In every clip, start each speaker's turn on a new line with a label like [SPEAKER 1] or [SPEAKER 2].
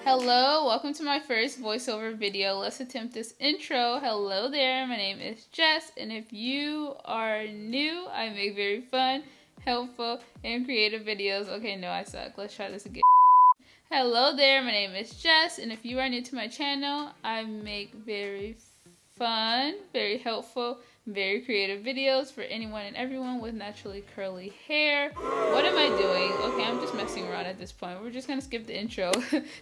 [SPEAKER 1] Hello, welcome to my first voiceover video. Let's attempt this intro. Hello there, my name is Jess, and if you are new, I make very fun, helpful, and creative videos. Okay, no, I suck. Let's try this again. Hello there, my name is Jess, and if you are new to my channel, I make very fun, very helpful, very creative videos for anyone and everyone with naturally curly hair. What am I doing? Okay, I'm just messing around at this point. We're just gonna skip the intro.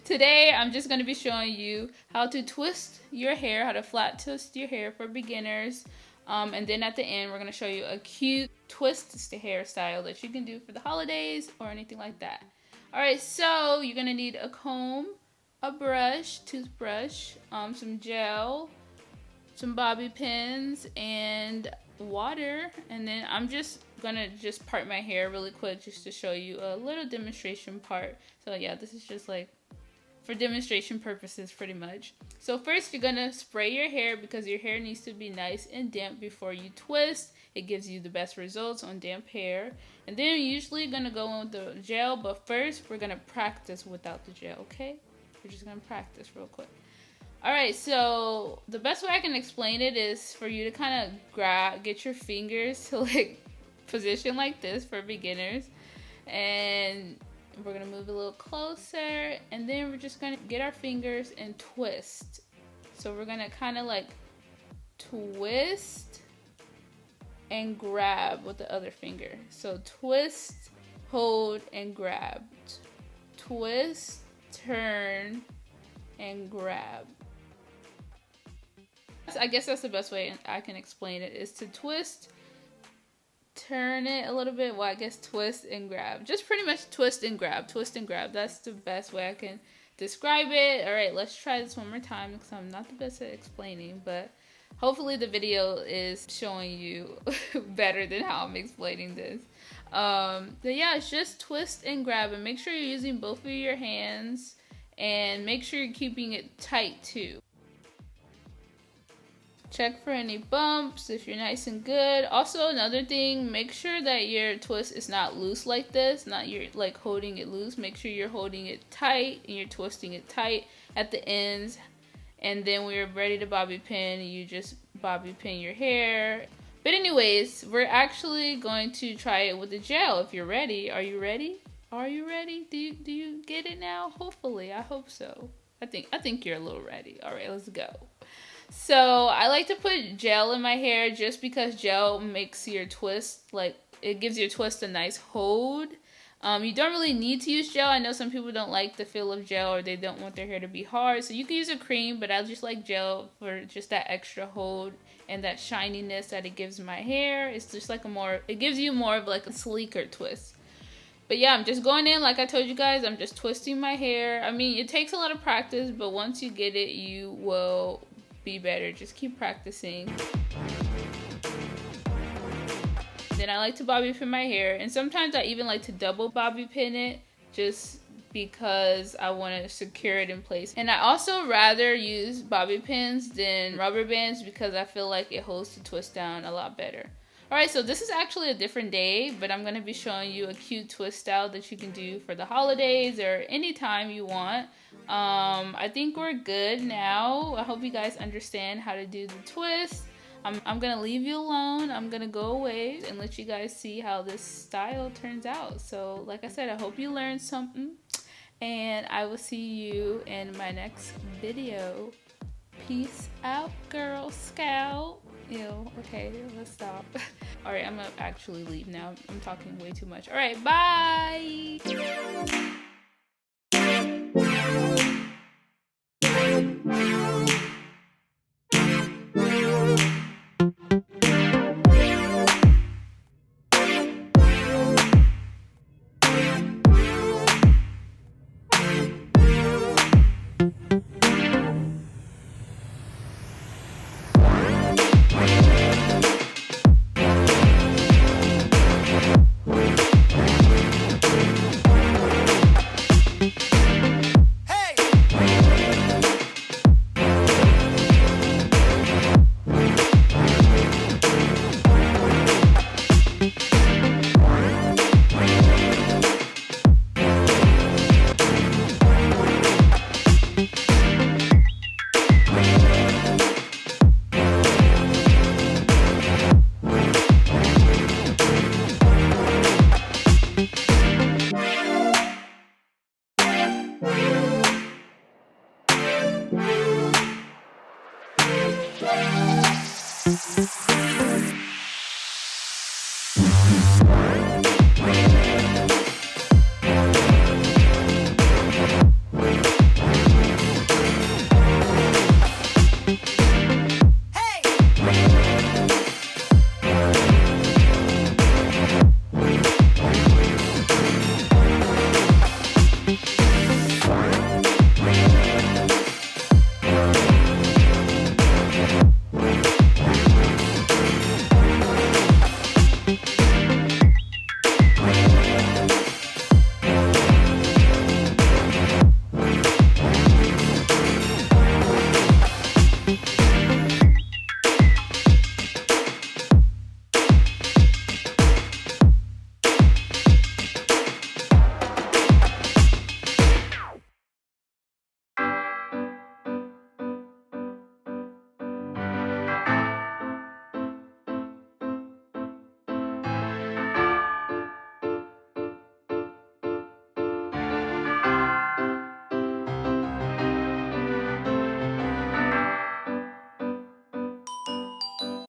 [SPEAKER 1] Today, I'm just gonna be showing you how to twist your hair, how to flat twist your hair for beginners. And then at the end, we're gonna show you a cute twist hairstyle that you can do for the holidays or anything like that. Alright, so you're gonna need a comb, a brush, toothbrush, some gel, some bobby pins, and water. And then I'm just gonna part my hair really quick just to show you a little demonstration part. So yeah, this is just like for demonstration purposes pretty much. So first you're gonna spray your hair because your hair needs to be nice and damp before you twist. It gives you the best results on damp hair. And then you're usually gonna go in with the gel, but first we're gonna practice without the gel, okay? We're just gonna practice real quick. Alright, so the best way I can explain it is for you to kind of get your fingers to like position like this for beginners. And we're gonna move a little closer, and then we're just gonna get our fingers and twist. So we're gonna kind of like twist and grab with the other finger. So twist, hold, and grab. Twist, turn, and grab. I guess that's the best way I can explain it, is to twist, turn it a little bit, well I guess twist and grab. Just pretty much twist and grab, twist and grab. That's the best way I can describe it. Alright, let's try this one more time because I'm not the best at explaining, but hopefully the video is showing you better than how I'm explaining this. But yeah, it's just twist and grab, and make sure you're using both of your hands, and make sure you're keeping it tight too. Check for any bumps if you're nice and good. Also, another thing, make sure that your twist is not loose like this, not you're like holding it loose. Make sure you're holding it tight and you're twisting it tight at the ends. And then when you're ready to bobby pin, you just bobby pin your hair. But anyways, we're actually going to try it with the gel if you're ready. Are you ready? Are you ready? Do you get it now? Hopefully, I hope so. I think you're a little ready. All right, let's go. So I like to put gel in my hair just because gel makes your twist, like it gives your twist a nice hold. You don't really need to use gel. I know some people don't like the feel of gel, or they don't want their hair to be hard. So you can use a cream, but I just like gel for just that extra hold and that shininess that it gives my hair. It's just like it gives you more of like a sleeker twist. But yeah, I'm just going in, like I told you guys, I'm just twisting my hair. I mean, it takes a lot of practice, but once you get it, you will be better. Just keep practicing. Then I like to bobby pin my hair, and sometimes I even like to double bobby pin it just because I want to secure it in place. And I also rather use bobby pins than rubber bands because I feel like it holds the twist down a lot better. Alright, so this is actually a different day, but I'm going to be showing you a cute twist style that you can do for the holidays or anytime you want. I think we're good now. I hope you guys understand how to do the twist. I'm going to leave you alone. I'm going to go away and let you guys see how this style turns out. So, like I said, I hope you learned something, and I will see you in my next video. Peace out, Girl Scout. Ew, okay, let's stop. Alright, I'm gonna actually leave now. I'm talking way too much. Alright, bye!